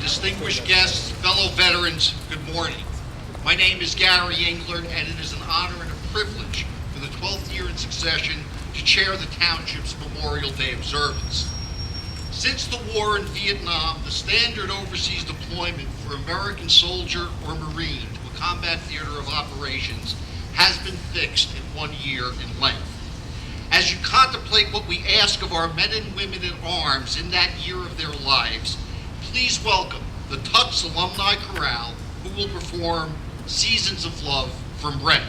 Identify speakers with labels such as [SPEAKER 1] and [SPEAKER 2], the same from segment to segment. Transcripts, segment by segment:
[SPEAKER 1] distinguished guests, fellow veterans, good morning. My name is Gary Englert, and it is an honor and a privilege for the 12th year in succession to chair the Township's Memorial Day observance. Since the war in Vietnam, the standard overseas deployment for American soldier or Marine to a combat theater of operations has been fixed at 1 year in length. As you contemplate what we ask of our men and women in arms in that year of their lives, please welcome the Tuts Alumni Chorale, who will perform Seasons of Love from Red.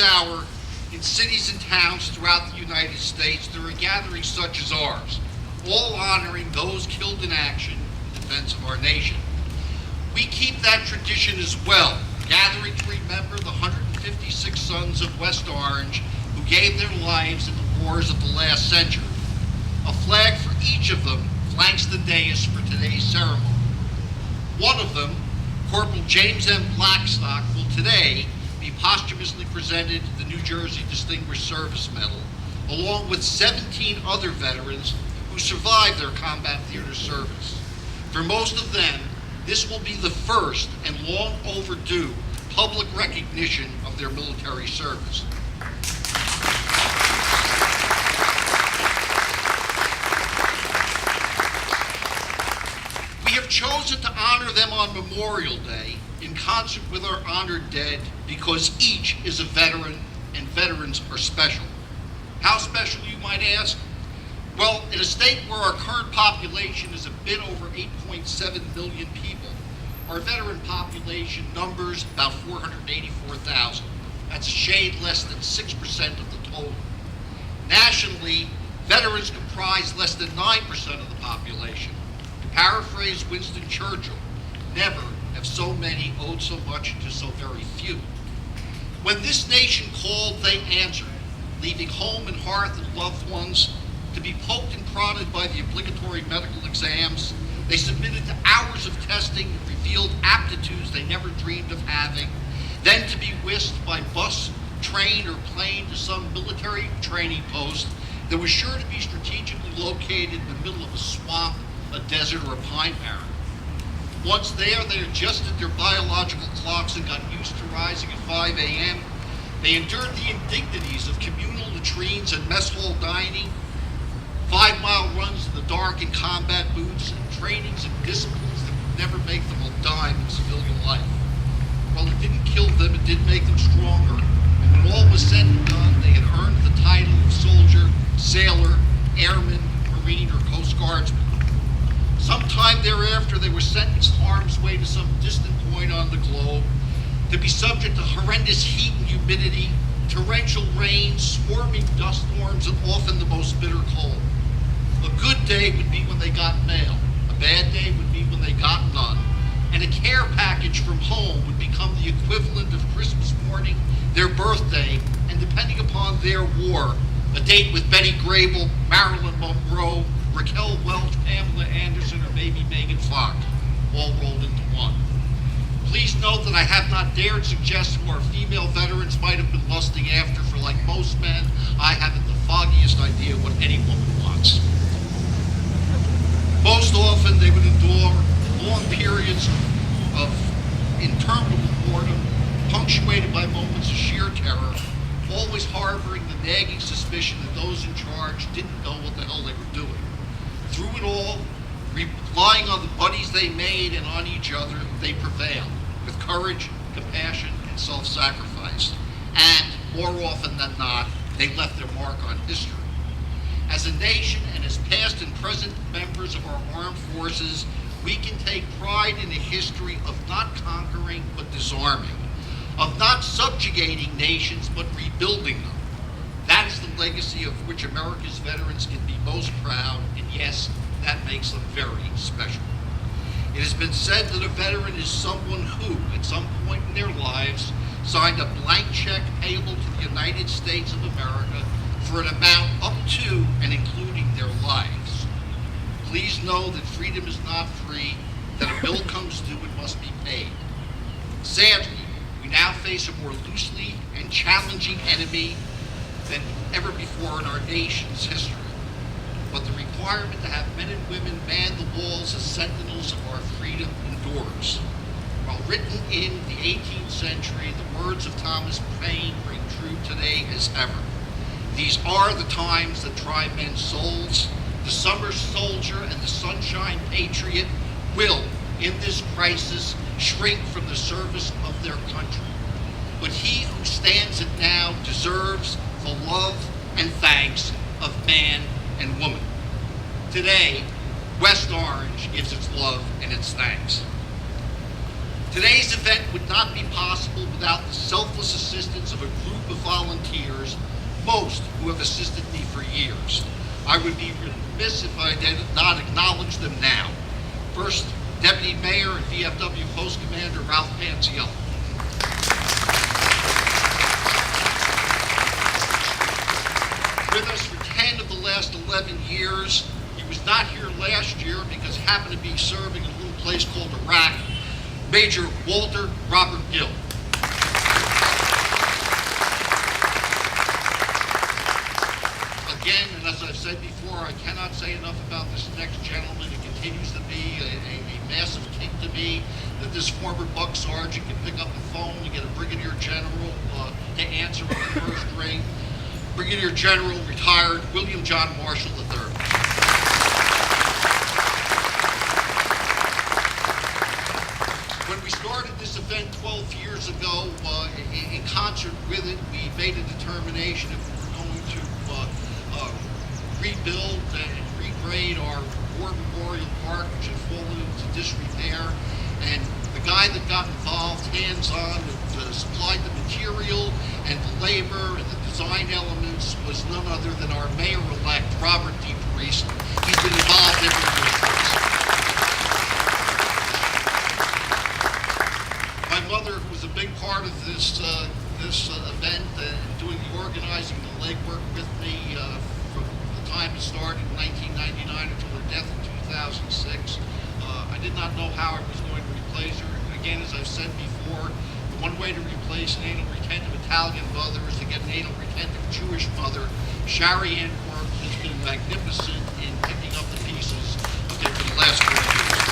[SPEAKER 1] Hour, in cities and towns throughout the United States, there are gatherings such as ours, all honoring those killed in action in defense of our nation. We keep that tradition as well, gathering to remember the 156 sons of West Orange who gave their lives in the wars of the last century. A flag for each of them flanks the dais for today's ceremony. One of them, Corporal James M. Blackstock, will today be posthumously presented the New Jersey Distinguished Service Medal, along with 17 other veterans who survived their combat theater service. For most of them, this will be the first and long overdue public recognition of their military service. We have chosen to honor them on Memorial Day in concert with our honored dead because each is a veteran and veterans are special. How special, you might ask? Well, in a state where our current population is a bit over 8.7 million people, our veteran population numbers about 484,000. That's a shade less than 6% of the total. Nationally, veterans comprise less than 9% of the population. To paraphrase Winston Churchill, never have so many owed so much to so very few. When this nation called, they answered, leaving home and hearth and loved ones. to be poked and prodded by the obligatory medical exams. They submitted to hours of testing that revealed aptitudes they never dreamed of having, then to be whisked by bus, train, or plane to some military training post that was sure to be strategically located in the middle of a swamp, a desert, or a pine barren. Once there, they adjusted their biological clocks and got used to rising at 5 a.m. They endured the indignities of communal latrines and mess hall dining, 5-mile runs in the dark in combat boots, and trainings and disciplines that would never make them a dime in civilian life. While it didn't kill them, it did make them stronger. And when all was said and done, they had earned the title of soldier, sailor, airman, marine, or Coast Guardsman. Sometime thereafter, they were sentenced harm's way to some distant point on the globe, to be subject to horrendous heat and humidity, torrential rain, swarming dust storms, and often the most bitter cold. A good day would be when they got mail. A bad day would be when they got none. And a care package from home would become the equivalent of Christmas morning, their birthday, and depending upon their war, a date with Betty Grable, Marilyn Monroe, Raquel Welch, Pamela Anderson, or maybe Megan Fox, all rolled into one. Please note that I have not dared suggest who our female veterans might have been lusting after, for like most men, I haven't the foggiest idea what any woman wants. Most often, they would endure long periods of interminable boredom, punctuated by moments of sheer terror, always harboring the nagging suspicion that those in charge didn't know what the hell they were doing. Through it all, relying on the buddies they made and on each other, they prevailed with courage, compassion, and self-sacrifice. And more often than not, they left their mark on history. As a nation and as past and present members of our armed forces, we can take pride in a history of not conquering but disarming, of not subjugating nations but rebuilding them. That is the legacy of which America's veterans can be most proud, and yes, that makes them very special. It has been said that a veteran is someone who, at some point in their lives, signed a blank check payable to the United States of America for an amount up to and including their lives. Please know that freedom is not free, that a bill comes due and must be paid. Sadly, we now face a more loosely and challenging enemy than ever before in our nation's history. But the requirement to have men and women man the walls as sentinels of our freedom endures. While written in the 18th century, the words of Thomas Paine ring true today as ever. These are the times that try men's souls. The summer soldier and the sunshine patriot will, in this crisis, shrink from the service of their country. But he who stands it now deserves the love and thanks of man and woman. Today, West Orange gives its love and its thanks. Today's event would not be possible without the selfless assistance of a group of volunteers, most who have assisted me for years. I would be remiss if I did not acknowledge them now. First, Deputy Mayor and VFW Post Commander Ralph Panziello. With us for 10 of the last 11 years. He was not here last year because he happened to be serving in a little place called Iraq. Major Walter Robert Gill. Again, and as I've said before, I cannot say enough about this next gentleman. It continues to be a massive kick to me that this former buck sergeant can pick up the phone and get a brigadier general to answer on the first ring. Brigadier General, retired William John Marshall III. When we started this event 12 years ago, in concert with it, we made a determination if we were going to rebuild and regrade our War Memorial Park, which had fallen into disrepair. And the guy that got involved hands-on, that supplied the material and the labor and the design elements, was none other than our mayor-elect, Robert D. Parisi. He's been involved every year for us. My mother, who was a big part of this event and doing the organizing, the legwork with me from the time time it started in 1999 until her death in 2006. I did not know how I was going to replace her. Again, as I've said before, the one way to replace an anal retentive Italian mother is to get an anal retentive Jewish mother. Shari Ann Quirk has been magnificent in picking up the pieces for the last 4 years.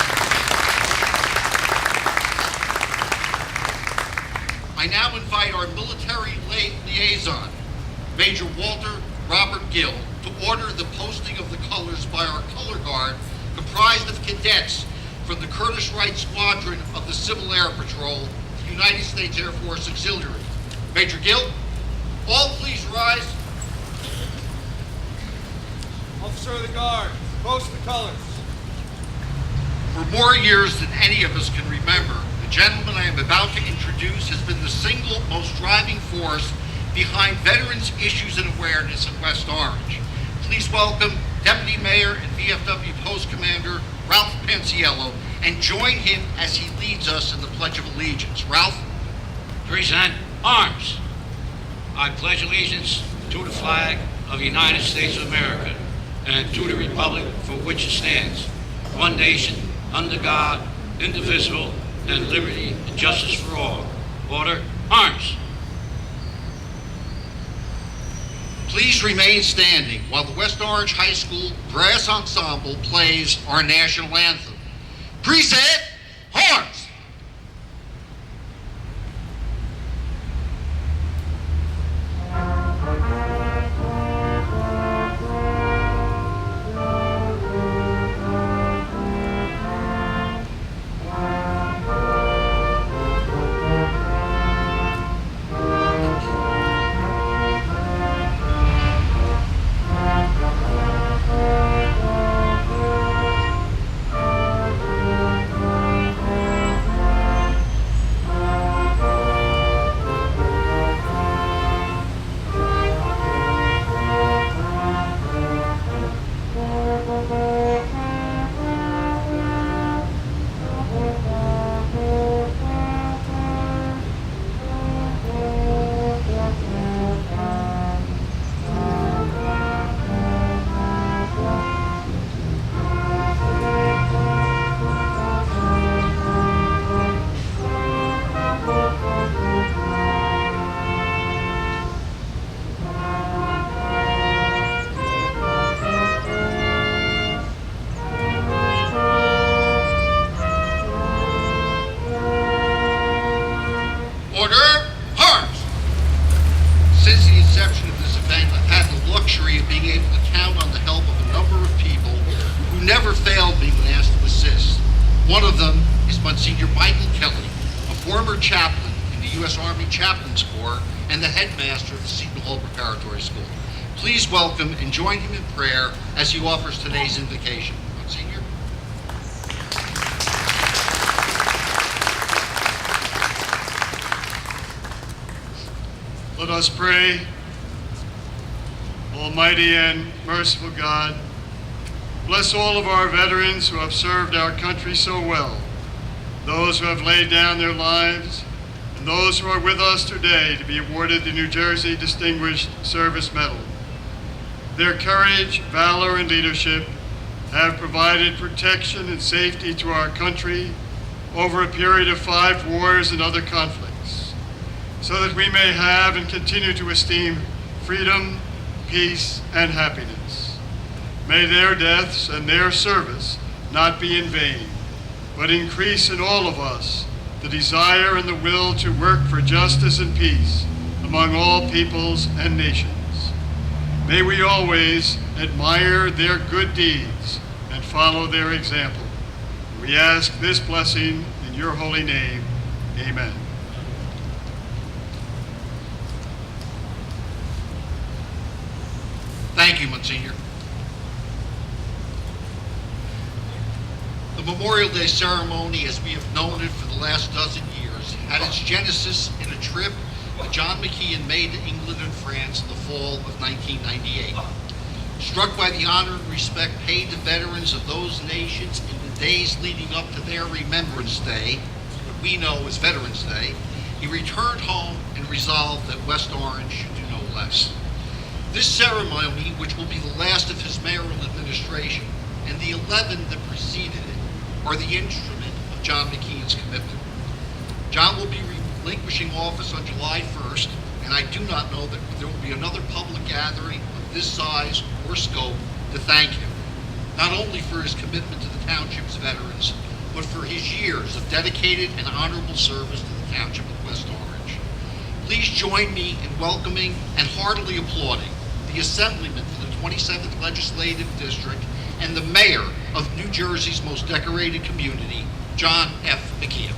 [SPEAKER 1] I now invite our military liaison, Major Walter Robert Gill, to order the posting of the colors by our color guard, comprised of cadets from the Curtiss Wright Squadron of the Civil Air Patrol, the United States Air Force Auxiliary. Major Gill, all please rise.
[SPEAKER 2] Officer of the Guard, post the colors.
[SPEAKER 1] For more years than any of us can remember, the gentleman I am about to introduce has been the single most driving force behind veterans' issues and awareness in West Orange. Please welcome Deputy Mayor and VFW Post Commander Ralph Panciello, and join him as he leads us in the Pledge of Allegiance. Ralph?
[SPEAKER 3] Present arms. I pledge allegiance to the flag of the United States of America and to the republic for which it stands, one nation, under God, indivisible, and liberty and justice for all. Order, arms.
[SPEAKER 1] Please remain standing while the West Orange High School Brass Ensemble plays our national anthem. Present arms. One of them is Monsignor Michael Kelly, a former chaplain in the U.S. Army Chaplains Corps and the headmaster of the Seton Hall Preparatory School. Please welcome and join him in prayer as he offers today's invocation. Monsignor.
[SPEAKER 4] Let us pray. Almighty and merciful God, bless all of our veterans who have served our country so well, those who have laid down their lives, and those who are with us today to be awarded the New Jersey Distinguished Service Medal. Their courage, valor, and leadership have provided protection and safety to our country over a period of 5 wars and other conflicts, so that we may have and continue to esteem freedom, peace, and happiness. May their deaths and their service not be in vain, but increase in all of us the desire and the will to work for justice and peace among all peoples and nations. May we always admire their good deeds and follow their example. We ask this blessing in your holy name. Amen.
[SPEAKER 1] Thank you, Monsignor. The Memorial Day ceremony, as we have known it for the last dozen years, had its genesis in a trip that John McKeon made to England and France in the fall of 1998. Struck by the honor and respect paid to veterans of those nations in the days leading up to their Remembrance Day, what we know as Veterans Day, he returned home and resolved that West Orange should do no less. This ceremony, which will be the last of his mayoral administration, and the 11 that preceded it, are the instrument of John McKeon's commitment. John will be relinquishing office on July 1st, and I do not know that there will be another public gathering of this size or scope to thank him, not only for his commitment to the township's veterans, but for his years of dedicated and honorable service to the township of West Orange. Please join me in welcoming and heartily applauding the Assemblyman for the 27th Legislative District and the Mayor of New Jersey's most decorated community, John F. McKeon.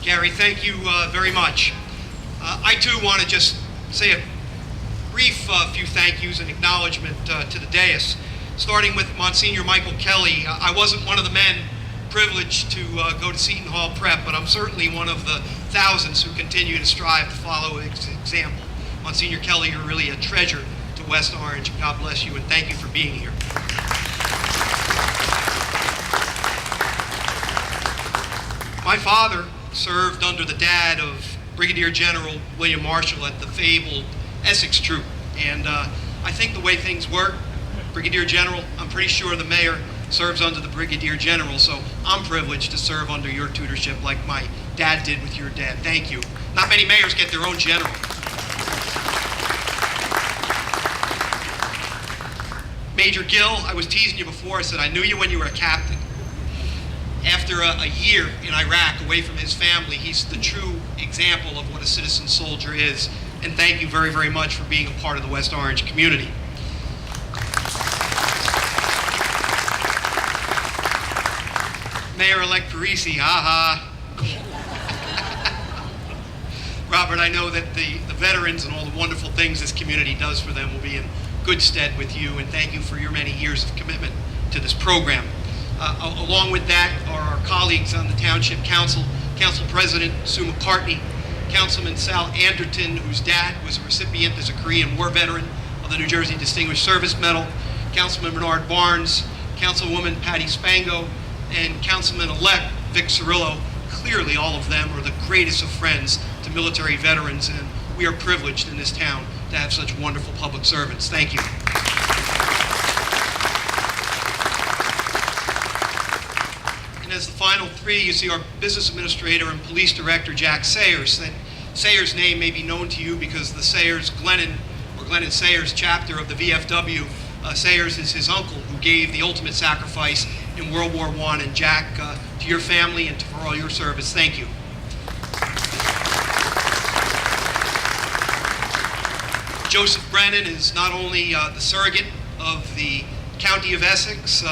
[SPEAKER 5] Gary, thank you very much. I too want to just say a brief few thank yous and acknowledgement to the dais, starting with Monsignor Michael Kelly. I wasn't one of the men privileged to go to Seton Hall Prep, but I'm certainly one of the thousands who continue to strive to follow his example. Monsignor Kelly, you're really a treasure to West Orange. God bless you, and thank you for being here. My father served under the dad of Brigadier General William Marshall at the fabled Essex Troop. And I think the way things work, Brigadier General, I'm pretty sure the mayor serves under the Brigadier General, so I'm privileged to serve under your tutorship like my dad did with your dad. Thank you. Not many mayors get their own general. Major Gill, I was teasing you before. I said I knew you when you were a captain. After a year in Iraq, away from his family, he's the true example of what a citizen soldier is. And thank you very, very much for being a part of the West Orange community. Mayor-elect Parisi, Robert, I know that the veterans and all the wonderful things this community does for them will be in good stead with you, and thank you for your many years of commitment to this program. Along with that are our colleagues on the Township Council, Council President Sue McCartney, Councilman Sal Anderton, whose dad was a recipient as a Korean War veteran of the New Jersey Distinguished Service Medal, Councilman Bernard Barnes, Councilwoman Patty Spango, and Councilman-elect Vic Cirillo. Clearly, all of them are the greatest of friends to military veterans, and we are privileged in this town to have such wonderful public servants. Thank you. And as the final three, you see our business administrator and police director, Jack Sayers. That Sayers' name may be known to you because the Sayers Glennon Sayers chapter of the VFW, Sayers is his uncle who gave the ultimate sacrifice in World War I. And Jack, to your family and for all your service, thank you. Joseph Brennan is not only the surrogate of the County of Essex,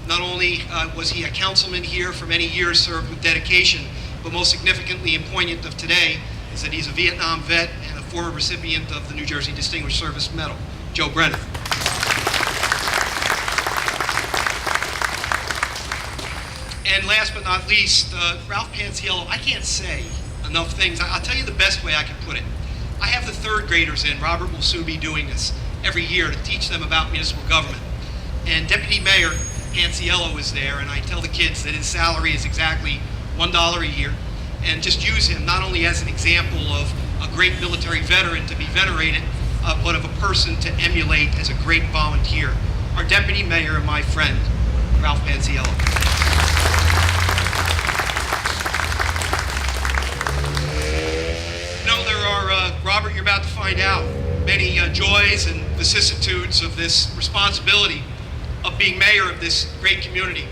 [SPEAKER 5] not only was he a councilman here for many years, served with dedication, but most significantly and poignant of today is that he's a Vietnam vet and a former recipient of the New Jersey Distinguished Service Medal. Joe Brennan. And last but not least, Ralph Pansiello. I can't say enough things. I'll tell you the best way I can put it. I have the third graders in. Robert will soon be doing this every year to teach them about municipal government. And Deputy Mayor Pansiello is there, and I tell the kids that his salary is exactly $1 a year, and just use him not only as an example of a great military veteran to be venerated, but of a person to emulate as a great volunteer. Our Deputy Mayor and my friend, Ralph Pansiello. Robert, you're about to find out many joys and vicissitudes of this responsibility of being mayor of this great community.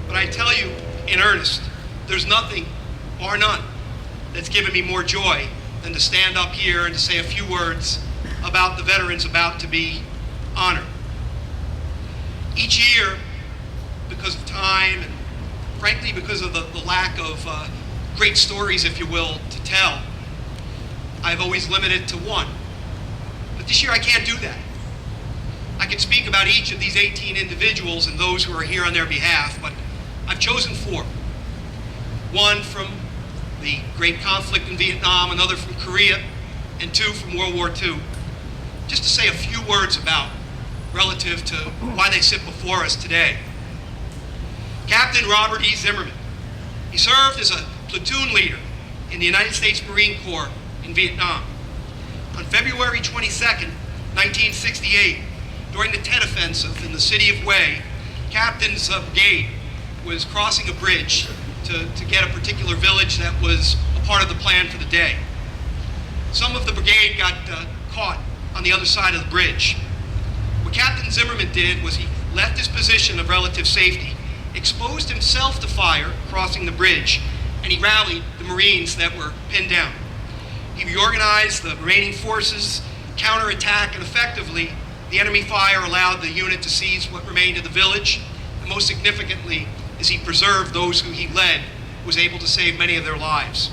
[SPEAKER 5] But I tell you in earnest, there's nothing, bar none, that's given me more joy than to stand up here and to say a few words about the veterans about to be honored. Each year, because of time and frankly because of the lack of great stories, if you will, to tell, I've always limited to one. But this year I can't do that. I could speak about each of these 18 individuals and those who are here on their behalf, but I've chosen four. One from the great conflict in Vietnam, another from Korea, and two from World War II. Just to say a few words about relative to why they sit before us today. Captain Robert E. Zimmerman. He served as a platoon leader in the United States Marine Corps in Vietnam. On February 22nd, 1968, during the Tet Offensive in the city of Hue, Captain's brigade was crossing a bridge to get a particular village that was a part of the plan for the day. Some of the brigade got caught on the other side of the bridge. What Captain Zimmerman did was he left his position of relative safety, exposed himself to fire crossing the bridge, and he rallied the Marines that were pinned down. He reorganized the remaining forces, counterattacked, and effectively, the enemy fire allowed the unit to seize what remained of the village, and most significantly, as he preserved those who he led, was able to save many of their lives.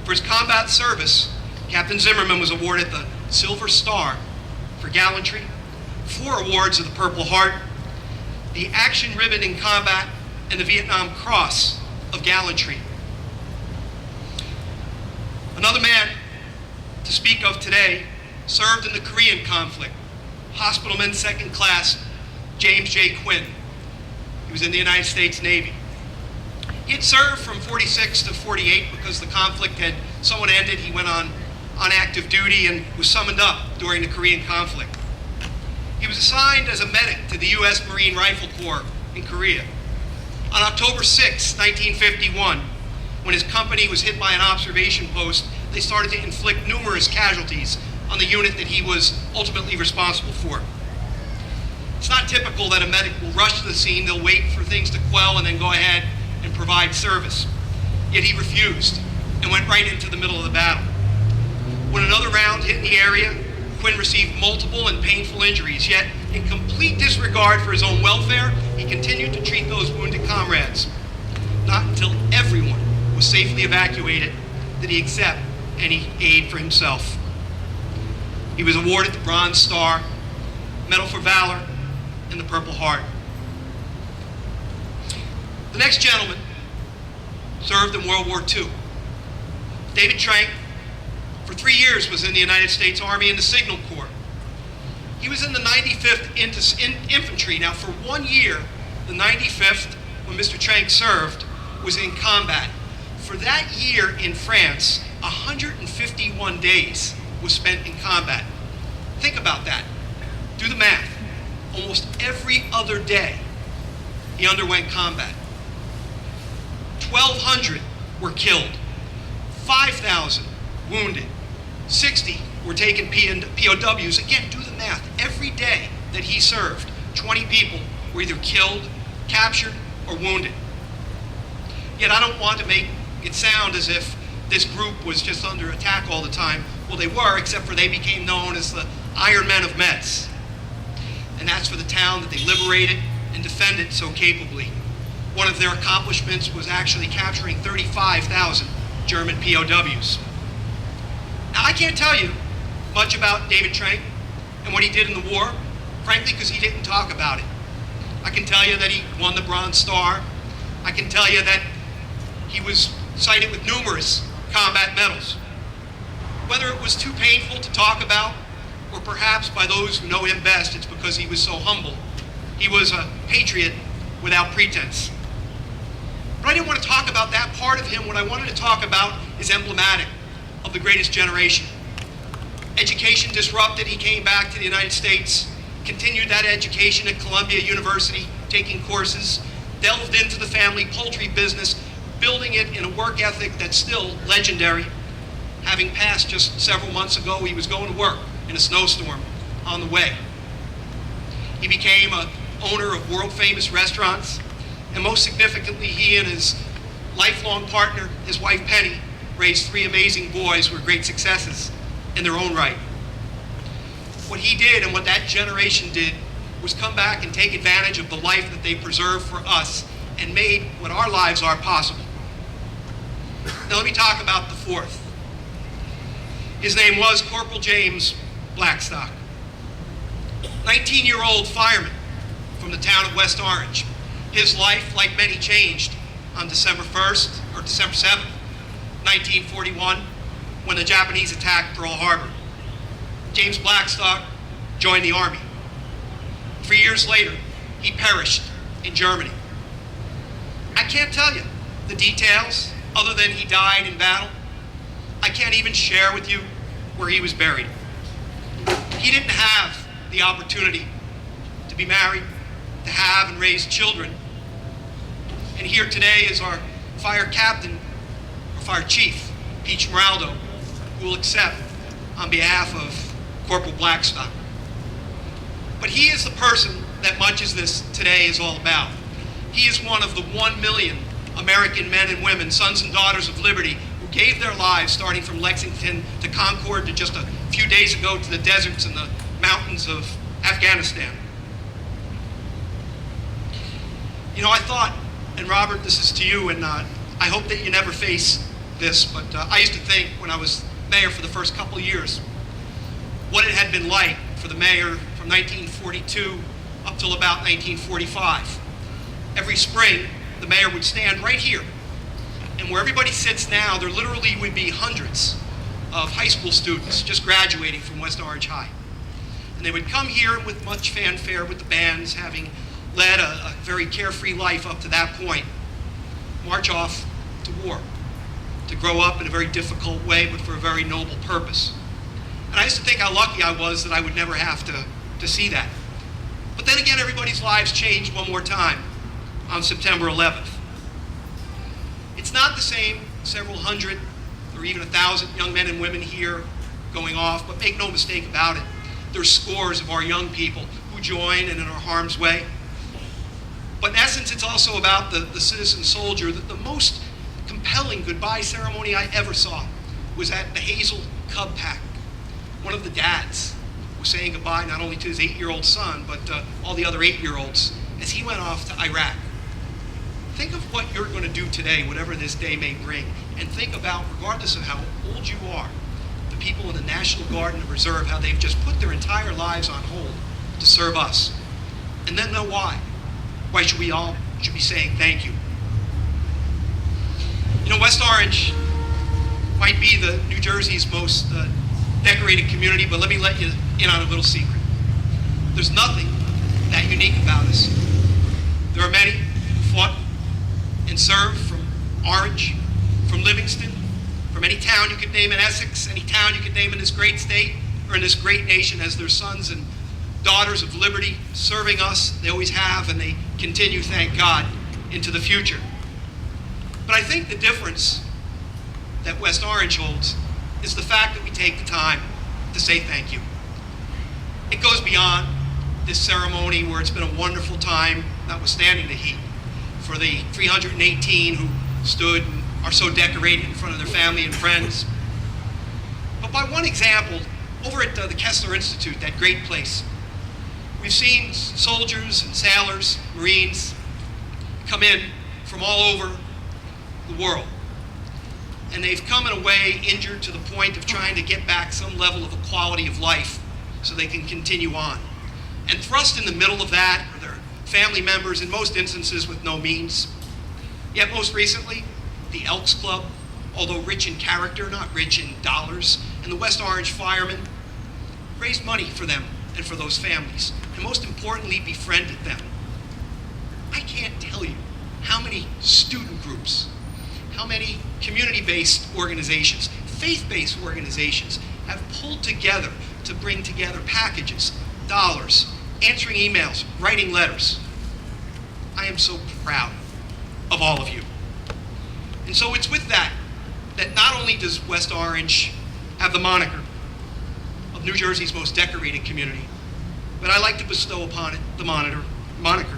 [SPEAKER 5] For his combat service, Captain Zimmerman was awarded the Silver Star for gallantry, 4 awards of the Purple Heart, the Action Ribbon in Combat, and the Vietnam Cross of Gallantry. Another man to speak of today served in the Korean conflict, Hospitalman Second Class James J. Quinn. He was in the United States Navy. He had served from 46 to 48 because the conflict had somewhat ended. He went on active duty and was summoned up during the Korean conflict. He was assigned as a medic to the U.S. Marine Rifle Corps in Korea. On October 6, 1951, when his company was hit by an observation post, they started to inflict numerous casualties on the unit that he was ultimately responsible for. It's not typical that a medic will rush to the scene. They'll wait for things to quell and then go ahead and provide service. Yet he refused and went right into the middle of the battle. When another round hit in the area, Quinn received multiple and painful injuries, yet in complete disregard for his own welfare, he continued to treat those wounded comrades. Not until everyone was safely evacuated did he accept any aid for himself. He was awarded the Bronze Star, Medal for Valor, and the Purple Heart. The next gentleman served in World War II. David Trank, for 3 years, was in the United States Army in the Signal Corps. He was in the 95th Infantry. Now, for 1 year, the 95th, when Mr. Trank served, was in combat. For that year in France, 151 days was spent in combat. Think about that. Do the math. Almost every other day, he underwent combat. 1,200 were killed, 5,000 wounded, 60 were taken POWs. Again, do the math. Every day that he served, 20 people were either killed, captured, or wounded. Yet I don't want to make it sound as if this group was just under attack all the time. Well, they were, except for they became known as the Iron Men of Metz. And that's for the town that they liberated and defended so capably. One of their accomplishments was actually capturing 35,000 German POWs. Now, I can't tell you much about David Trank and what he did in the war, frankly, because he didn't talk about it. I can tell you that he won the Bronze Star. I can tell you that he was cited with numerous combat medals. Whether it was too painful to talk about, or perhaps by those who know him best, it's because he was so humble. He was a patriot without pretense. But I didn't want to talk about that part of him. What I wanted to talk about is emblematic of the greatest generation. Education disrupted, he came back to the United States, continued that education at Columbia University, taking courses, delved into the family poultry business, building it in a work ethic that's still legendary. Having passed just several months ago, he was going to work in a snowstorm on the way. He became an owner of world-famous restaurants, and most significantly, he and his lifelong partner, his wife Penny, raised 3 amazing boys who were great successes in their own right. What he did and what that generation did was come back and take advantage of the life that they preserved for us and made what our lives are possible. Now let me talk about the fourth. His name was Corporal James Blackstock, 19-year-old fireman from the town of West Orange. His life, like many, changed on December 1st, or December 7th, 1941, when the Japanese attacked Pearl Harbor. James Blackstock joined the Army. 3 years later, he perished in Germany. I can't tell you the details, other than he died in battle. I can't even share with you where he was buried. He didn't have the opportunity to be married, to have and raise children. And here today is our fire captain, or fire chief, Peach Moraldo, who will accept on behalf of Corporal Blackstock. But he is the person that much of this today is all about. He is one of the 1 million American men and women, sons and daughters of liberty, who gave their lives starting from Lexington to Concord to just a few days ago to the deserts and the mountains of Afghanistan. You know, I thought, and Robert, this is to you, and I hope that you never face this, but I used to think when I was mayor for the first couple of years, what it had been like for the mayor from 1942 up till about 1945. Every spring, the mayor would stand right here, and where everybody sits now, there literally would be hundreds of high school students just graduating from West Orange High. And they would come here with much fanfare with the bands, having led a very carefree life up to that point, march off to war, to grow up in a very difficult way, but for a very noble purpose. And I used to think how lucky I was that I would never have to see that. But then again, everybody's lives changed one more time on September 11th. It's not the same several hundred or even 1,000 young men and women here going off, but make no mistake about it, there's scores of our young people who join and in our harm's way. But in essence, it's also about the citizen soldier. The most compelling goodbye ceremony I ever saw was at the Hazel Cub Pack. One of the dads was saying goodbye not only to his 8-year-old son, but all the other 8-year-olds as he went off to Iraq. Think of what you're going to do today, whatever this day may bring, and think about, regardless of how old you are, the people in the National Guard and the Reserve, how they've just put their entire lives on hold to serve us. And then know why. Why should we all be saying thank you? You know, West Orange might be the New Jersey's most decorated community, but let me let you in on a little secret. There's nothing that unique about us. There are many who fought and served from Orange, from Livingston, from any town you could name in Essex, any town you could name in this great state or in this great nation, as their sons and daughters of liberty serving us. They always have, and they continue, thank God, into the future. But I think the difference that West Orange holds is the fact that we take the time to say thank you. It goes beyond this ceremony where it's been a wonderful time, notwithstanding the heat, for the 318 who stood and are so decorated in front of their family and friends. But by one example, over at the Kessler Institute, that great place, we've seen soldiers and sailors, Marines, come in from all over the world. And they've come in a way injured to the point of trying to get back some level of a quality of life so they can continue on. And thrust in the middle of that are their family members, in most instances with no means. Yet most recently, the Elks Club, although rich in character, not rich in dollars, and the West Orange Firemen raised money for them and for those families, and most importantly, befriended them. I can't tell you how many student groups, how many community-based organizations, faith-based organizations have pulled together to bring together packages, dollars, answering emails, writing letters. I am so proud of all of you. And so it's with that not only does West Orange have the moniker of New Jersey's most decorated community, but I like to bestow upon it the moniker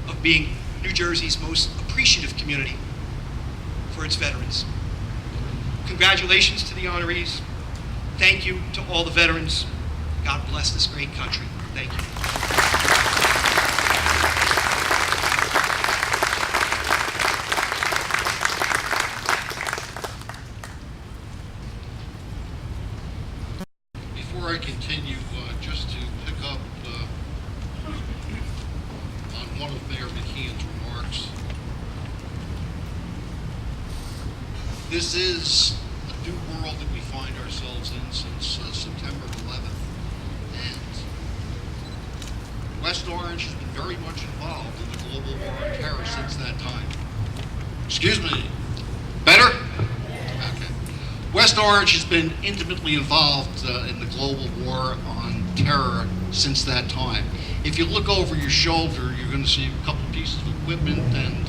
[SPEAKER 5] of being New Jersey's most appreciative community for its veterans. Congratulations to the honorees. Thank you to all the veterans. God bless this great country. Thank you.
[SPEAKER 1] Before I continue, just to pick up on one of Mayor McKeon's remarks, this is a new world that we find ourselves in since September 11th, and West Orange has been very much involved in the global war on terror since that time. Excuse me. West Orange has been intimately involved in the global war on terror since that time. If you look over your shoulder, you're going to see a couple pieces of equipment and,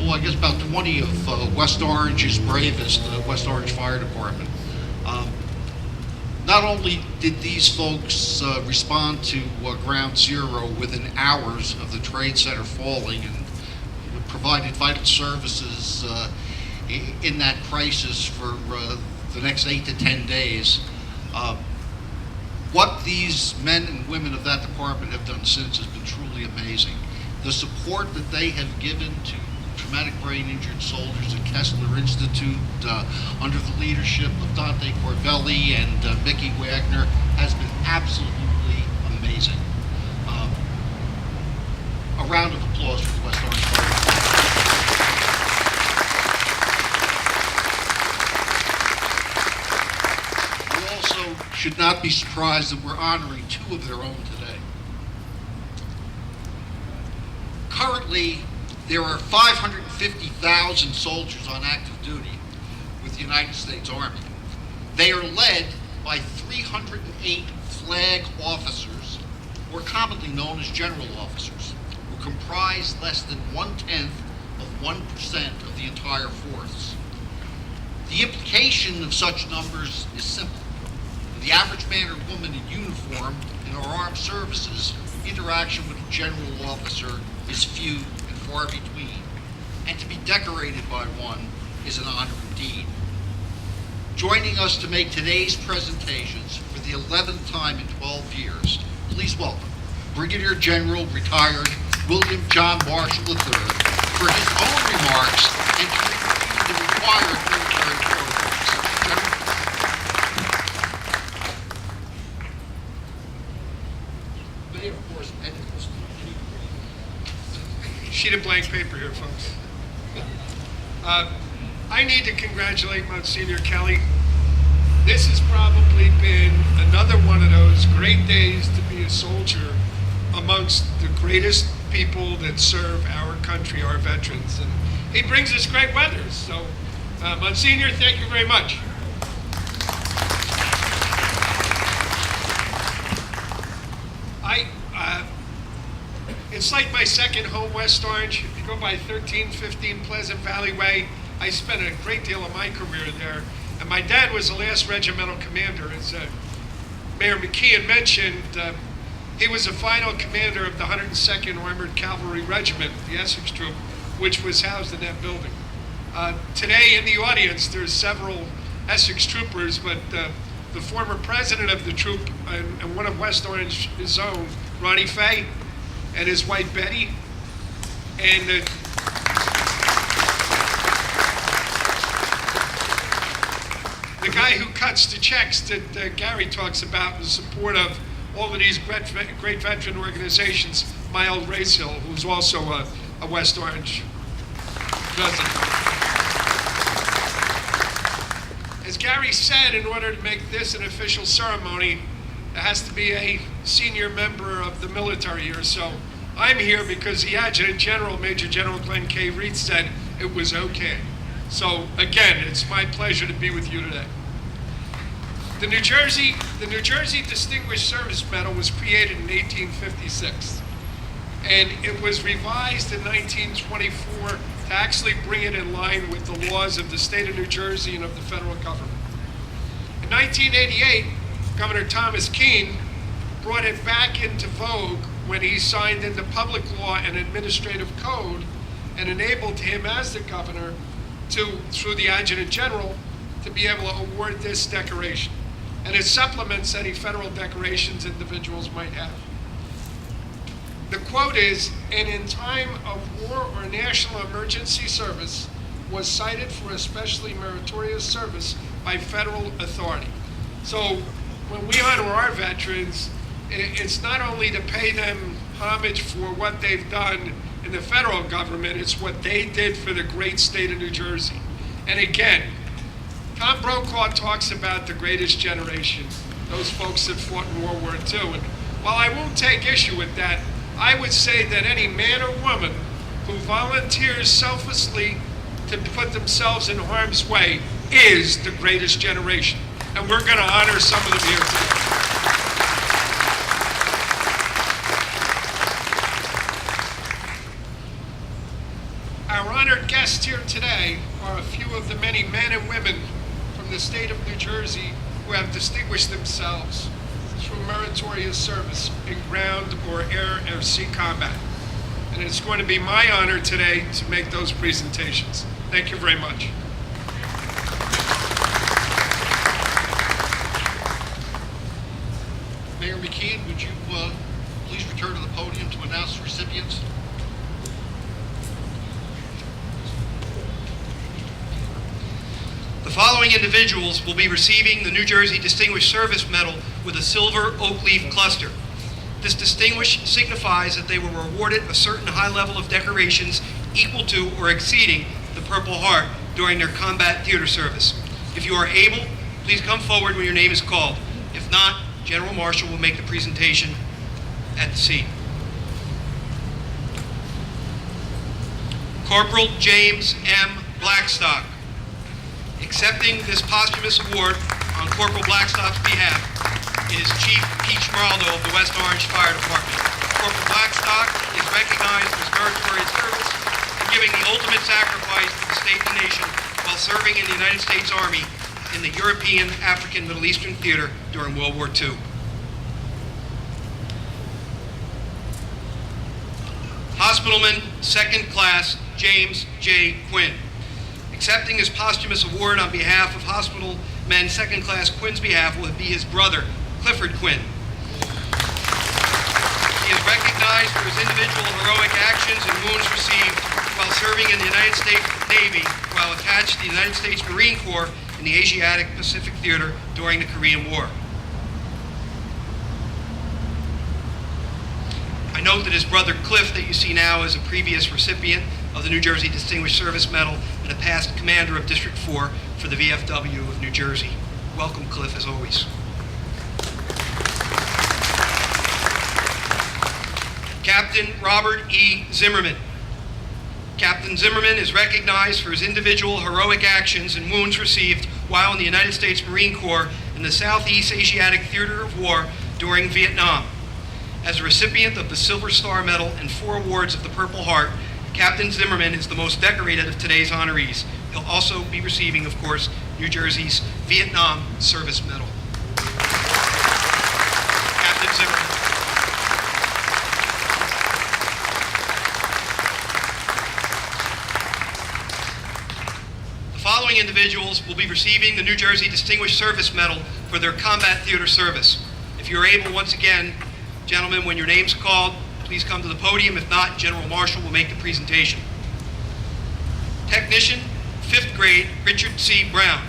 [SPEAKER 1] I guess about 20 of West Orange's bravest, West Orange Fire Department. Not only did these folks respond to ground zero within hours of the Trade Center falling and provided vital services in that crisis for the next 8 to 10 days, what these men and women of that department have done since has been truly amazing. The support that they have given to traumatic brain injured soldiers at Kessler Institute under the leadership of Dante Corvelli and Mickey Wagner has been absolutely amazing. A round of applause for the West Orange Fire Department. We also should not be surprised that we're honoring 2 of their own today. Currently, there are 550,000 soldiers on active duty with the United States Army. They are led by 308 flag officers, or commonly known as general officers, who comprise less than 1/10 of 1% of the entire force. The implication of such numbers is simple. For the average man or woman in uniform in our armed services, interaction with a general officer is few and far between, and to be decorated by one is an honor indeed. Joining us to make today's presentations for the 11th time in 12 years, please welcome Brigadier General retired William John Marshall III for his own remarks and to review the required military programs. General? They, of course, edit this.
[SPEAKER 6] Sheet of blank paper here, folks. I need to congratulate Monsignor Kelly. This has probably been another one of those great days to be a soldier amongst the greatest people that serve our country, our veterans. And he brings us great weather. So, Monsignor, thank you very much. It's like my second home, West Orange. If you go by 1315 Pleasant Valley Way, I spent a great deal of my career there. And my dad was the last regimental commander. As Mayor McKeon mentioned, he was the final commander of the 102nd Armored Cavalry Regiment, the Essex Troop, which was housed in that building. Today in the audience, there's several Essex troopers, but the former president of the troop and one of West Orange's own, Ronnie Fay, and his wife Betty, and the guy who cuts the checks that Gary talks about in support of all of these great veteran organizations, Miles Racehill, who's also a West Orange resident. As Gary said, in order to make this an official ceremony, there has to be a senior member of the military here. So I'm here because the Adjutant General, Major General Glenn K. Reed, said it was okay. So again, it's my pleasure to be with you today. The New Jersey Distinguished Service Medal was created in 1856, and it was revised in 1924 to actually bring it in line with the laws of the state of New Jersey and of the federal government. In 1988, Governor Thomas Keene brought it back into vogue when he signed into public law an administrative code and enabled him as the governor to, through the Adjutant General, to be able to award this decoration. And it supplements any federal decorations individuals might have. The quote is, "And in time of war or national emergency service was cited for especially meritorious service by federal authority." So when we honor our veterans, it's not only to pay them homage for what they've done in the federal government, it's what they did for the great state of New Jersey. And again, Tom Brokaw talks about the greatest generation, those folks that fought in World War II. And while I won't take issue with that, I would say that any man or woman who volunteers selflessly to put themselves in harm's way is the greatest generation. And we're going to honor some of them here today. Our honored guests here today are a few of the many men and women from the state of New Jersey who have distinguished themselves through meritorious service in ground or air or sea combat. And it's going to be my honor today to make those presentations. Thank you very much.
[SPEAKER 1] Mayor McKeon, would you please return to the podium to announce the recipients?
[SPEAKER 5] The following individuals will be receiving the New Jersey Distinguished Service Medal with a silver oak leaf cluster. This distinguished signifies that they were awarded a certain high level of decorations equal to or exceeding the Purple Heart during their combat theater service. If you are able, please come forward when your name is called. If not, General Marshall will make the presentation at the seat. Corporal James M. Blackstock. Accepting this posthumous award on Corporal Blackstock's behalf is Chief Pete Schmaraldo of the West Orange Fire Department. Corporal Blackstock is recognized for his meritorious service in giving the ultimate sacrifice to the state and nation while serving in the United States Army in the European, African, Middle Eastern theater during World War II. Hospitalman Second Class James J. Quinn. Accepting his posthumous award on behalf of Hospitalman Second Class Quinn's behalf will be his brother, Clifford Quinn. He is recognized for his individual heroic actions and wounds received while serving in the United States Navy while attached to the United States Marine Corps in the Asiatic Pacific Theater during the Korean War. I note that his brother Cliff, that you see now, is a previous recipient of the New Jersey Distinguished Service Medal and a past commander of District 4 for the VFW of New Jersey. Welcome, Cliff, as always. Captain Robert E. Zimmerman. Captain Zimmerman is recognized for his individual heroic actions and wounds received while in the United States Marine Corps in the Southeast Asiatic Theater of War during Vietnam. As a recipient of the Silver Star Medal and 4 awards of the Purple Heart, Captain Zimmerman is the most decorated of today's honorees. He'll also be receiving, of course, New Jersey's Vietnam Service Medal. Captain Zimmerman. The following individuals will be receiving the New Jersey Distinguished Service Medal for their combat theater service. If you're able, once again, gentlemen, when your name's called, please come to the podium. If not, General Marshall will make the presentation. Technician, 5th grade, Richard C. Brown.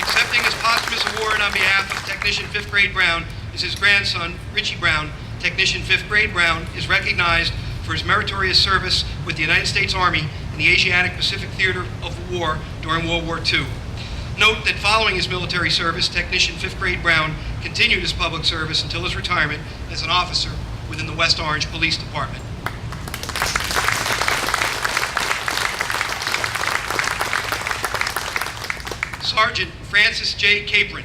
[SPEAKER 5] Accepting his posthumous award on behalf of Technician 5th grade Brown is his grandson, Richie Brown. Technician 5th grade Brown is recognized for his meritorious service with the United States Army in the Asiatic Pacific Theater of the War during World War II. Note that following his military service, Technician 5th grade Brown continued his public service until his retirement as an officer within the West Orange Police Department. Sergeant Francis J. Capron.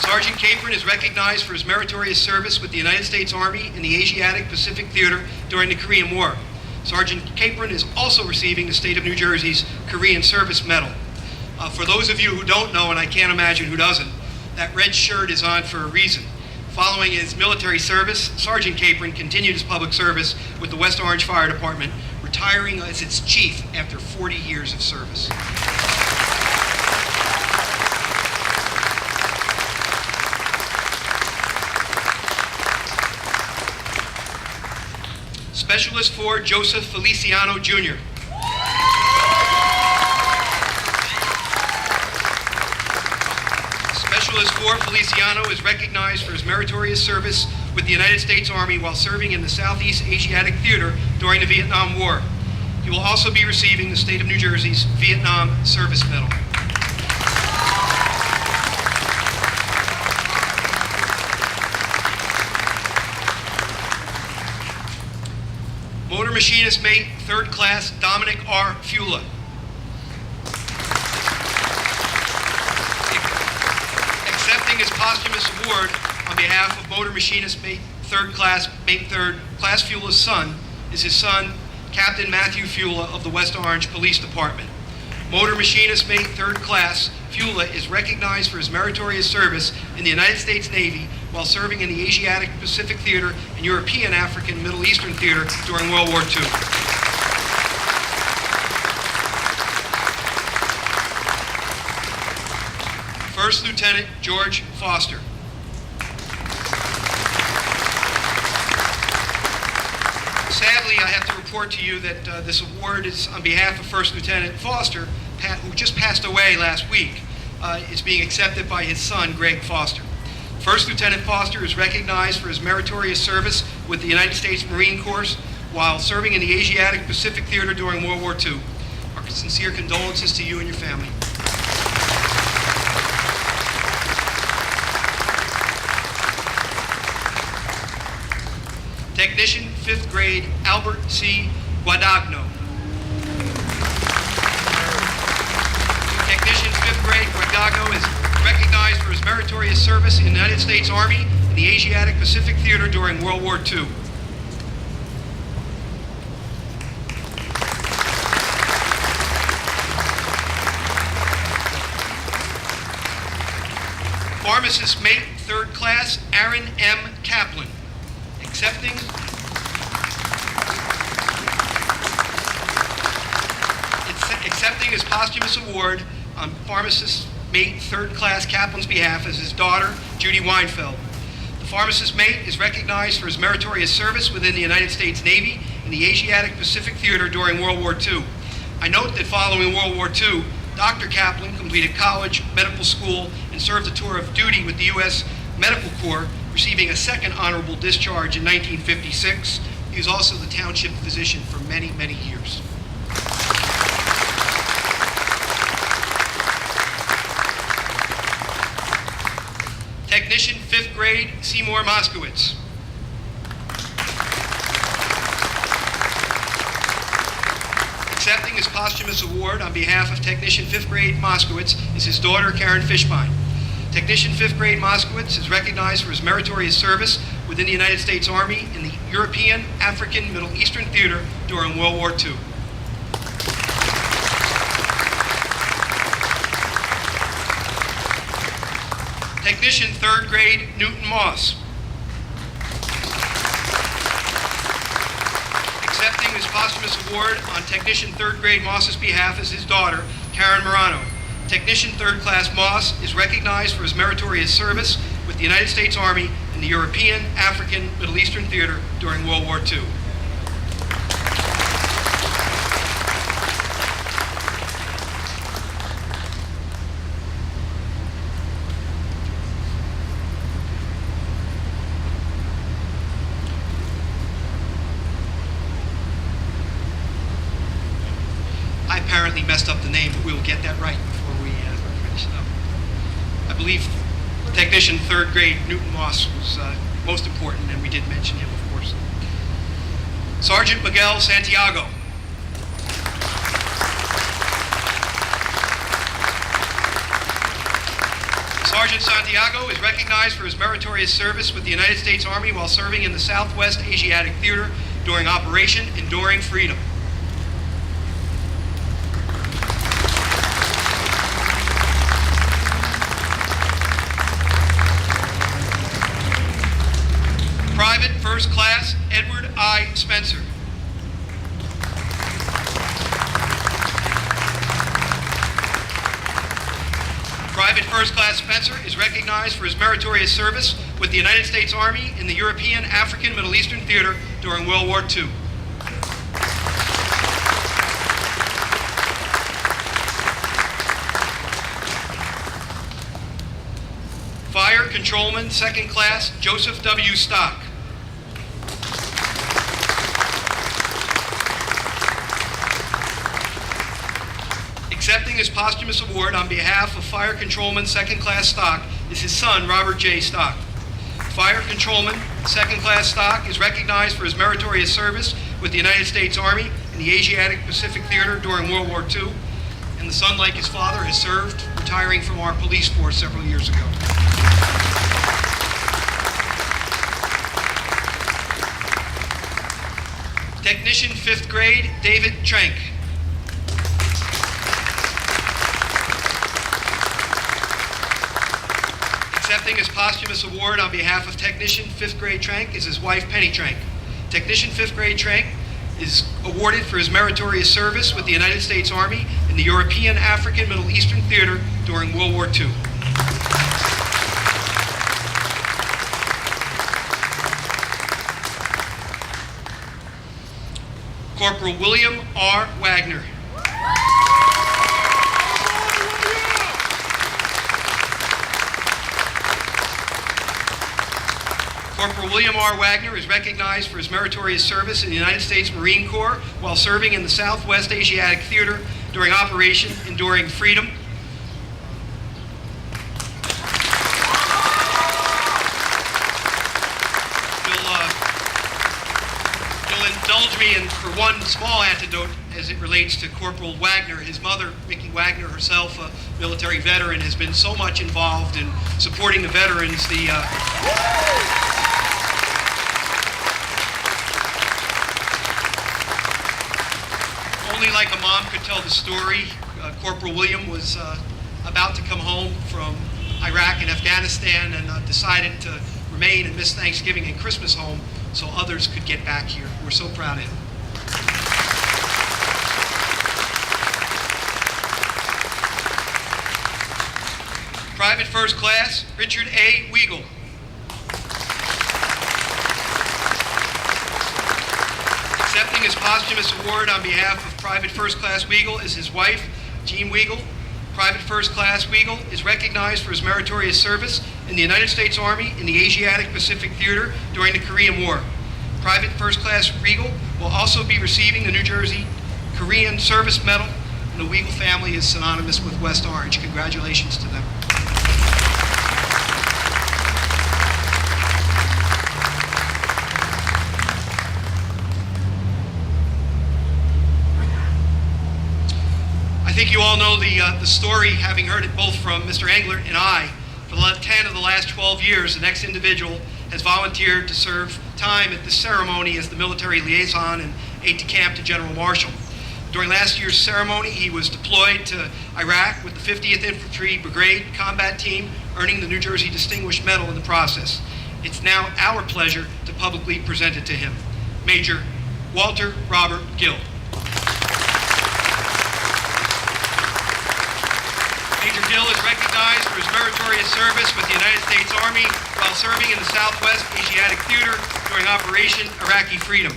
[SPEAKER 5] Sergeant Capron is recognized for his meritorious service with the United States Army in the Asiatic Pacific Theater during the Korean War. Sergeant Capron is also receiving the state of New Jersey's Korean Service Medal. For those of you who don't know, and I can't imagine who doesn't, that red shirt is on for a reason. Following his military service, Sergeant Capron continued his public service with the West Orange Fire Department, retiring as its chief after 40 years of service. Specialist 4, Joseph Feliciano, Jr. Specialist 4, Feliciano is recognized for his meritorious service with the United States Army while serving in the Southeast Asiatic Theater during the Vietnam War. He will also be receiving the state of New Jersey's Vietnam Service Medal. Machinist Mate, 3rd Class, Dominic R. Fula. Accepting his posthumous award on behalf of Motor Machinist Mate, 3rd Class, Mate 3rd, Class Fula's son, is his son, Captain Matthew Fula of the West Orange Police Department. Motor Machinist Mate, 3rd Class, Fula is recognized for his meritorious service in the United States Navy while serving in the Asiatic Pacific Theater and European, African, Middle Eastern Theater during World War II. First Lieutenant George Foster. Sadly, I have to report to you that this award is on behalf of First Lieutenant Foster, who just passed away last week, is being accepted by his son, Greg Foster. First Lieutenant Foster is recognized for his meritorious service with the United States Marine Corps while serving in the Asiatic Pacific Theater during World War II. Our sincere condolences to you and your family. Technician, 5th grade, Albert C. Guadagno. Technician, 5th grade, Guadagno is recognized for his meritorious service in the United States Army in the Asiatic Pacific Theater during World War II. Pharmacist Mate, 3rd Class, Aaron M. Kaplan. Accepting his posthumous award on Pharmacist Mate 3rd Class Kaplan's behalf is his daughter, Judy Weinfeld. The Pharmacist Mate is recognized for his meritorious service within the United States Navy in the Asiatic Pacific Theater during World War II. I note that following World War II, Dr. Kaplan completed college, medical school, and served a tour of duty with the U.S. Medical Corps, receiving a second honorable discharge in 1956. He was also the township physician for many, many years. Technician, 5th grade, Seymour Moskowitz. Accepting his posthumous award on behalf of Technician 5th grade Moskowitz is his daughter, Karen Fishbein. Technician 5th grade Moskowitz is recognized for his meritorious service within the United States Army in the European, African, Middle Eastern Theater during World War II. Technician, 3rd grade, Newton Moss. Accepting his posthumous award on Technician 3rd grade Moss's behalf is his daughter, Karen Morano. Technician 3rd Class Moss is recognized for his meritorious service with the United States Army in the European, African, Middle Eastern Theater during World War II. I apparently messed up the name, but we will get that right before we finish it up. I believe Technician 3rd grade Newton Moss was most important, and we did mention him, of course. Sergeant Miguel Santiago. Sergeant Santiago is recognized for his meritorious service with the United States Army while serving in the Southwest Asiatic Theater during Operation Enduring Freedom. Private 1st Class Edward I. Spencer. Private 1st Class Spencer is recognized for his meritorious service with the United States Army in the European, African, Middle Eastern Theater during World War II. Fire Controlman 2nd Class Joseph W. Stock. Accepting his posthumous award on behalf of Fire Controlman 2nd Class Stock is his son, Robert J. Stock. Fire Controlman 2nd Class Stock is recognized for his meritorious service with the United States Army in the Asiatic Pacific Theater during World War II. And the son, like his father, has served, retiring from our police force several years ago. Technician, 5th grade, David Trank. Accepting his posthumous award on behalf of Technician 5th grade Trank is his wife, Penny Trank. Technician 5th grade Trank is awarded for his meritorious service with the United States Army in the European, African, Middle Eastern Theater during World War II. Corporal William R. Wagner. Corporal William R. Wagner is recognized for his meritorious service in the United States Marine Corps while serving in the Southwest Asiatic Theater during Operation Enduring Freedom. You'll indulge me for one small anecdote as it relates to Corporal Wagner. His mother, Mickey Wagner, herself a military veteran, has been so much involved in supporting the veterans. Only like a mom could tell the story. Corporal William was about to come home from Iraq and Afghanistan and decided to remain and miss Thanksgiving and Christmas home so others could get back here. We're so proud of him. Private First Class, Richard A. Weigel. Accepting his posthumous award on behalf of Private First Class Weigel is his wife, Jean Weigel. Private First Class Weigel is recognized for his meritorious service in the United States Army in the Asiatic Pacific Theater during the Korean War. Private First Class Weigel will also be receiving the New Jersey Korean Service Medal, and the Weigel family is synonymous with West Orange. Congratulations to them. I think you all know the story, having heard it both from Mr. Englert and I. For 10 of the last 12 years, the next individual has volunteered to serve time at this ceremony as the military liaison and aide-de-camp to General Marshall. During last year's ceremony, he was deployed to Iraq with the 50th Infantry Brigade Combat Team, earning the New Jersey Distinguished Medal in the process. It's now our pleasure to publicly present it to him. Major Walter Robert Gill. Major Gill is recognized for his meritorious service with the United States Army while serving in the Southwest Asiatic Theater during Operation Iraqi Freedom.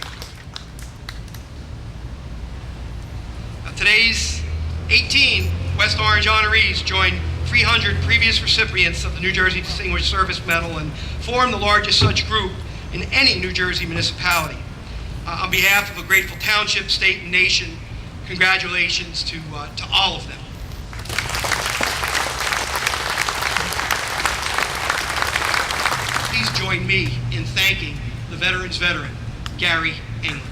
[SPEAKER 5] Now, today's 18 West Orange honorees join 300 previous recipients of the New Jersey Distinguished Service Medal and form the largest such group in any New Jersey municipality. On behalf of a grateful township, state, and nation, congratulations to all of them. Please join me in thanking the veteran's veteran, Gary Englert.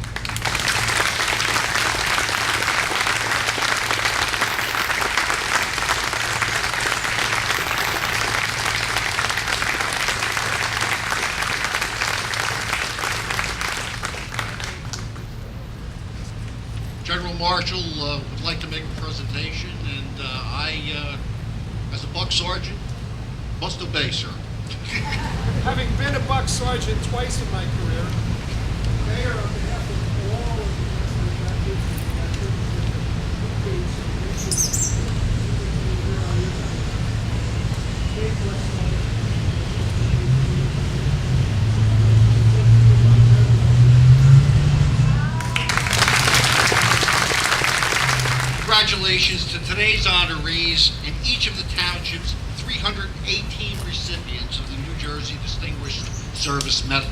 [SPEAKER 1] General Marshall would like to make a presentation, and I, as a buck sergeant, must obey, sir.
[SPEAKER 6] Having been a buck sergeant twice in my career, Mayor, on behalf of all of the
[SPEAKER 1] Congratulations to today's honorees in each of the township's 318 recipients of the New Jersey Distinguished Service Medal.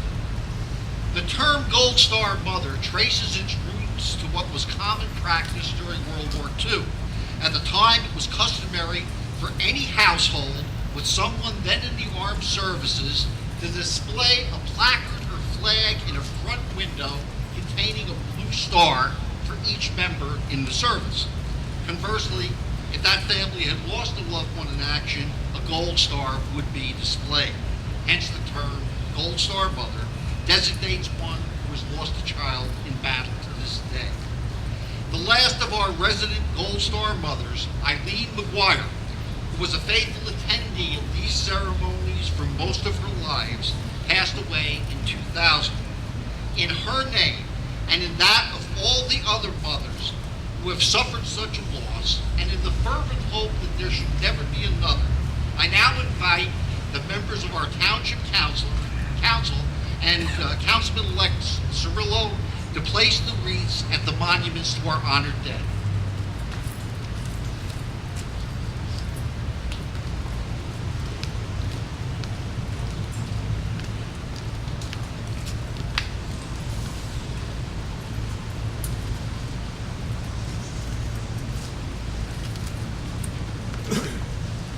[SPEAKER 1] The term Gold Star Mother traces its roots to what was common practice during World War II. At the time, it was customary for any household with someone then in the armed services to display a placard or flag in a front window containing a blue star for each member in the service. Conversely, if that family had lost a loved one in action, a gold star would be displayed. Hence the term Gold Star Mother designates one who has lost a child in battle to this day. The last of our resident Gold Star mothers, Eileen McGuire, who was a faithful attendee of these ceremonies for most of her lives, passed away in 2000. In her name, and in that of all the other mothers who have suffered such a loss, and in the fervent hope that there should never be another, I now invite the members of our Township Council and Councilman-elect Cirillo to place the wreaths at the monuments to our honored dead.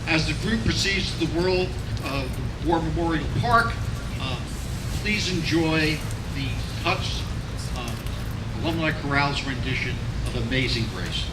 [SPEAKER 1] As the group proceeds to the World War Memorial Park, please enjoy the Touch Alumni Chorale's rendition of Amazing Grace.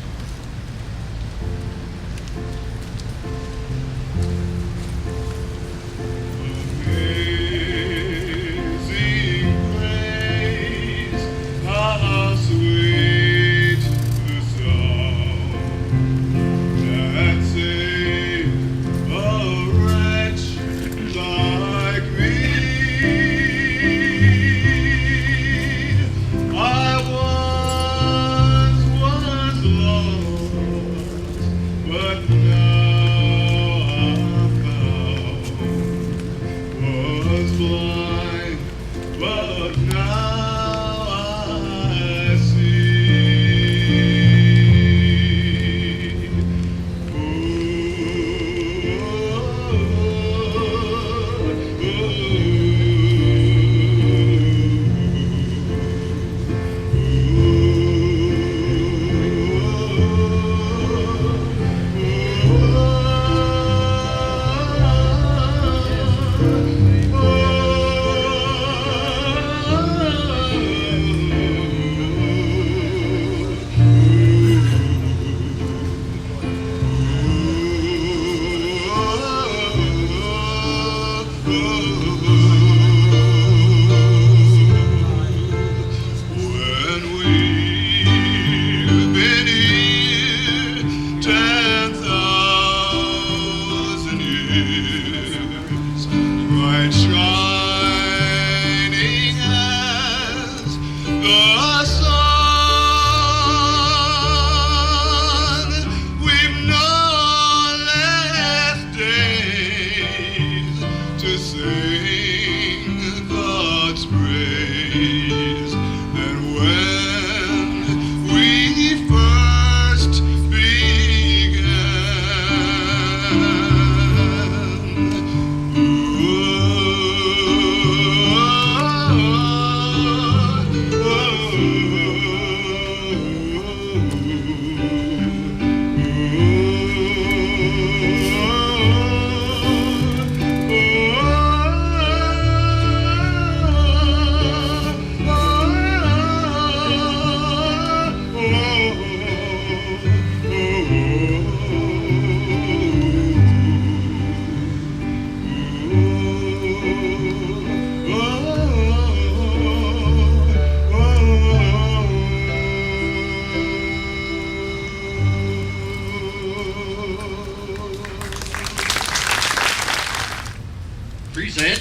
[SPEAKER 1] Present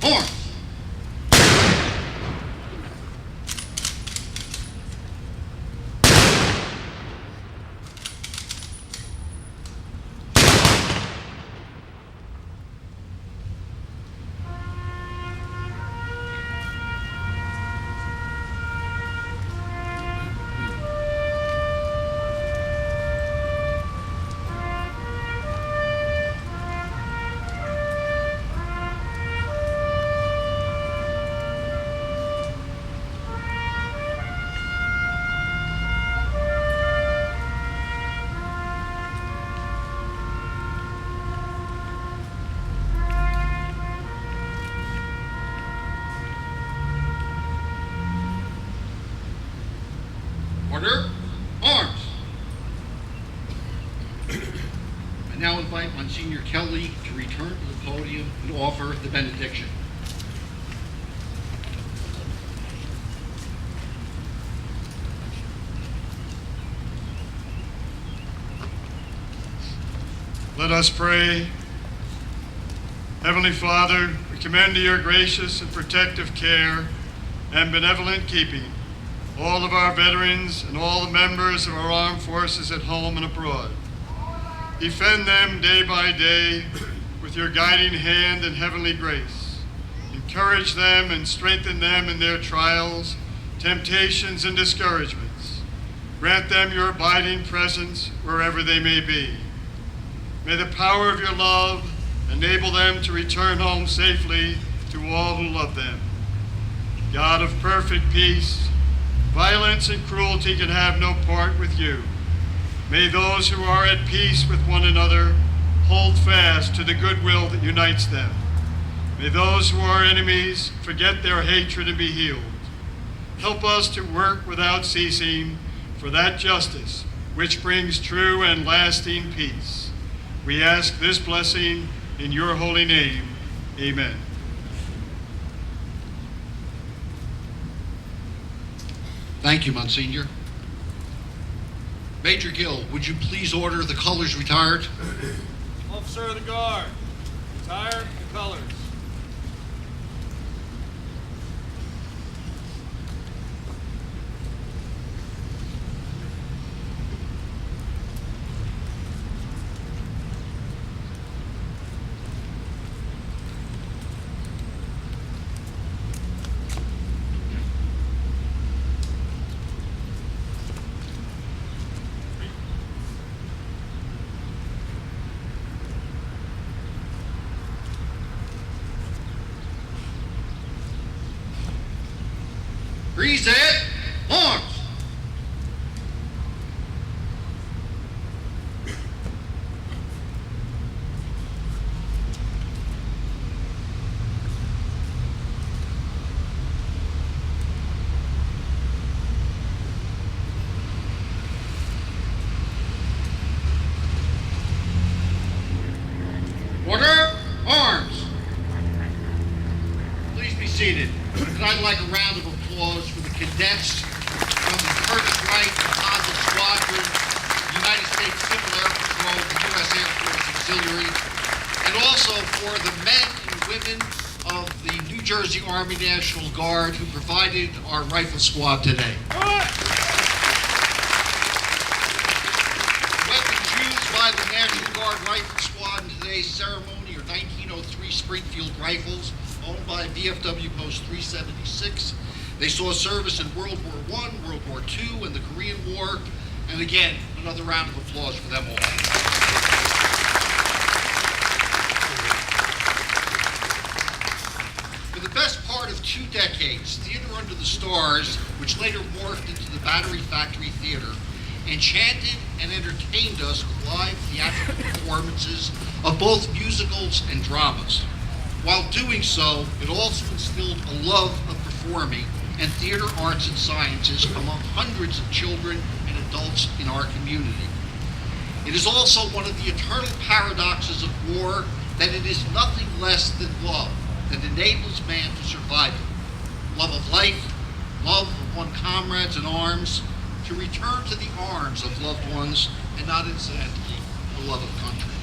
[SPEAKER 1] horns. Order. Arms. I now invite Monsignor Kelly to return to the podium and offer the benediction.
[SPEAKER 4] Let us pray. Heavenly Father, we commend to your gracious and protective care and benevolent keeping all of our veterans and all the members of our armed forces at home and abroad. Defend them day by day with your guiding hand and heavenly grace. Encourage them and strengthen them in their trials, temptations, and discouragements. Grant them your abiding presence wherever they may be. May the power of your love enable them to return home safely to all who love them. God of perfect peace, violence and cruelty can have no part with you. May those who are at peace with one another hold fast to the goodwill that unites them. May those who are enemies forget their hatred and be healed. Help us to work without ceasing for that justice which brings true and lasting peace. We ask this blessing in your holy name. Amen.
[SPEAKER 1] Thank you, Monsignor. Major Gill, would you please order the colors retired?
[SPEAKER 2] Officer of the guard, retire the colors.
[SPEAKER 1] Reset. Arms. Order. Arms. Please be seated. And I'd like a round of applause for the cadets from the First Wright Composite Squadron, United States Civil Air Patrol, the U.S. Air Force Auxiliary, and also for the men and women of the New Jersey Army National Guard who provided our rifle squad today. Weapons used by the National Guard Rifle Squad in today's ceremony are 1903 Springfield rifles, owned by VFW Post 376. They saw service in World War I, World War II, and the Korean War. And again, another round of applause for them all. For the best part of 2 decades, Theater Under the Stars, which later morphed into the Battery Factory Theater, enchanted and entertained us with live theatrical performances of both musicals and dramas. While doing so, it also instilled a love of performing and theater arts and sciences among hundreds of children and adults in our community. It is also one of the eternal paradoxes of war that it is nothing less than love that enables man to survive it. Love of life, love of one comrades in arms, to return to the arms of loved ones, and not incidentally, the love of country.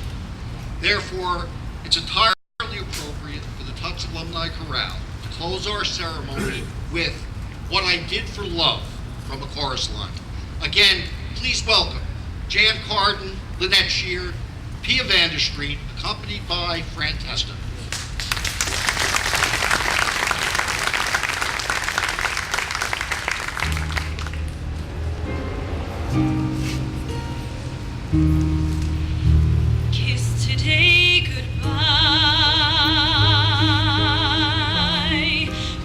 [SPEAKER 1] Therefore, it's entirely appropriate for the Tux Alumni Chorale to close our ceremony with What I Did for Love from a chorus line. Again, please welcome Jan Carden, Lynette Shear, Pia Vanderstreet, accompanied by Fran Testa.
[SPEAKER 7] Kiss today goodbye,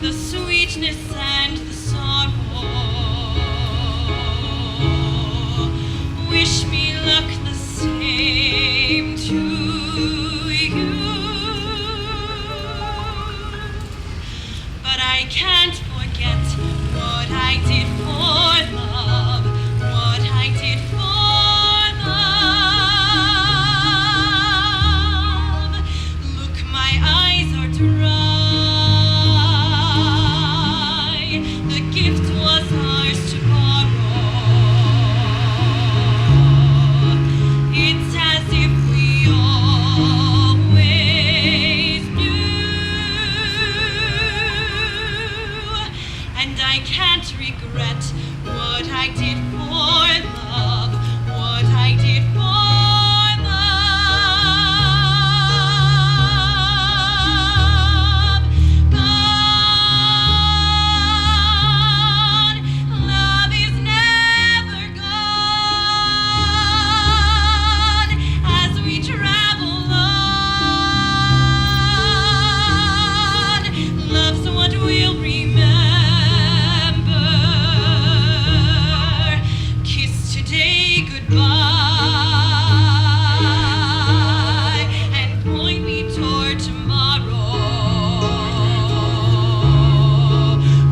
[SPEAKER 7] the sweetness and the sorrow. Wish me luck the same to you, but I can't forget what I did for love. I can't regret what I did for love, what I did for love. Gone, love is never gone as we travel on. Love's what we'll remember. Kiss today goodbye and point me toward tomorrow.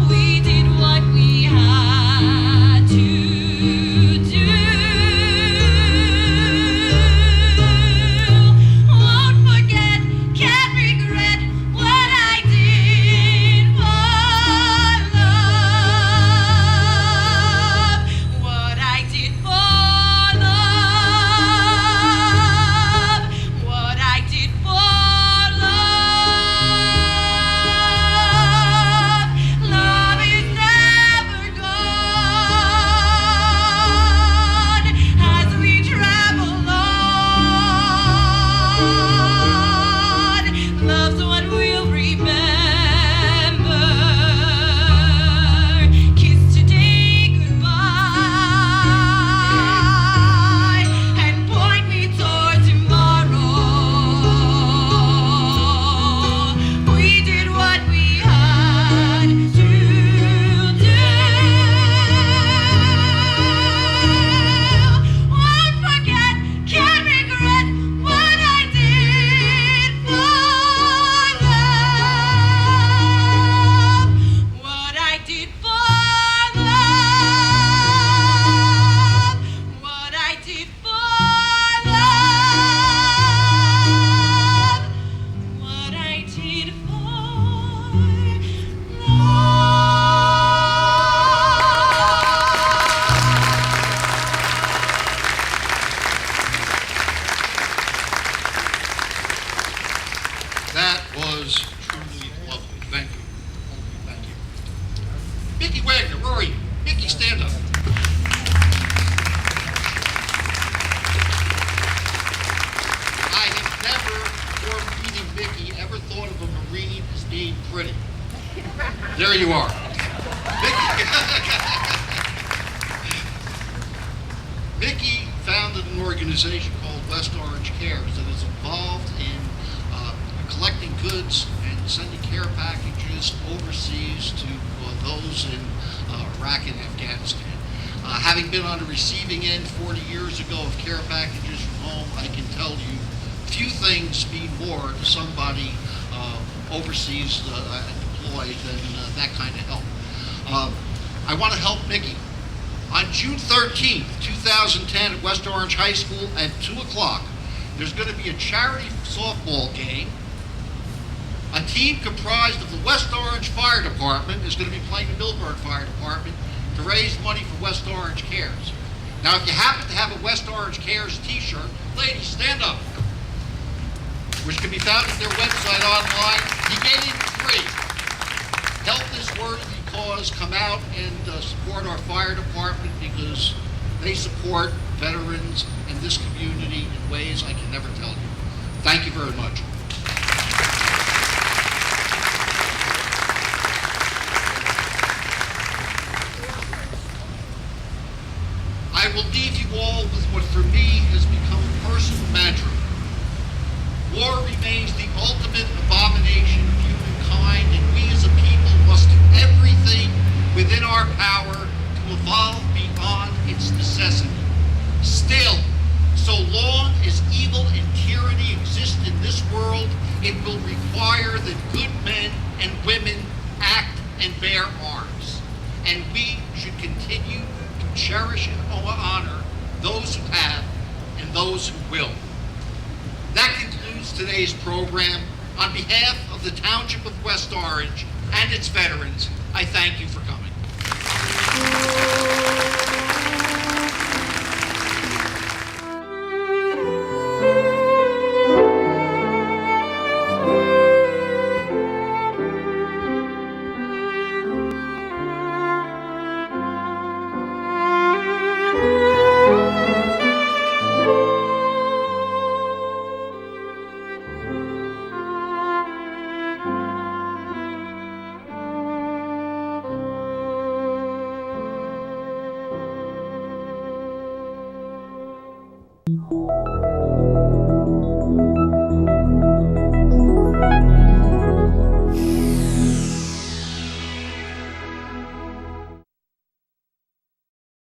[SPEAKER 7] We did what we had to do. Won't forget, can't regret what I did for love. What I did for love. What I did for love. Love is never gone as we travel on. Love's what we'll remember. Kiss today goodbye and point me toward tomorrow. We did what we had to do. Won't forget, can't regret what I did for love. What I did for love. What I did for love. What I did for
[SPEAKER 1] That was truly lovely. Thank you. Thank you. Mickey Wagner, where are you? Mickey, stand up. I have never, before meeting Mickey, ever thought of a Marine as being pretty. There you are. Mickey founded an organization called West Orange Cares that is involved in collecting goods and sending care packages overseas to those in Iraq and Afghanistan. Having been on the receiving end 40 years ago of care packages from home, I can tell you few things mean more to somebody overseas deployed than that kind of help. I want to help Mickey. On June 13th, 2010 at West Orange High School at 2 o'clock, there's going to be a charity softball game. A team comprised of the West Orange Fire Department is going to be playing the Millburn Fire Department to raise money for West Orange Cares. Now, if you happen to have a West Orange Cares t-shirt, ladies, stand up, which can be found at their website online, you get it free. Help this worthy cause. Come out and support our fire department because they support veterans in this community in ways I can never tell you. Thank you very much. I will leave you all with what for me has become a personal mantra. War remains the ultimate abomination of humankind, and we as a people must do everything within our power to evolve beyond its necessity. Still, so long as evil and tyranny exist in this world, it will require that good men and women act and bear arms. And we should continue to cherish and honor those who have and those who will. That concludes today's program. On behalf of the Township of West Orange and its veterans, I thank you for coming.
[SPEAKER 8] you.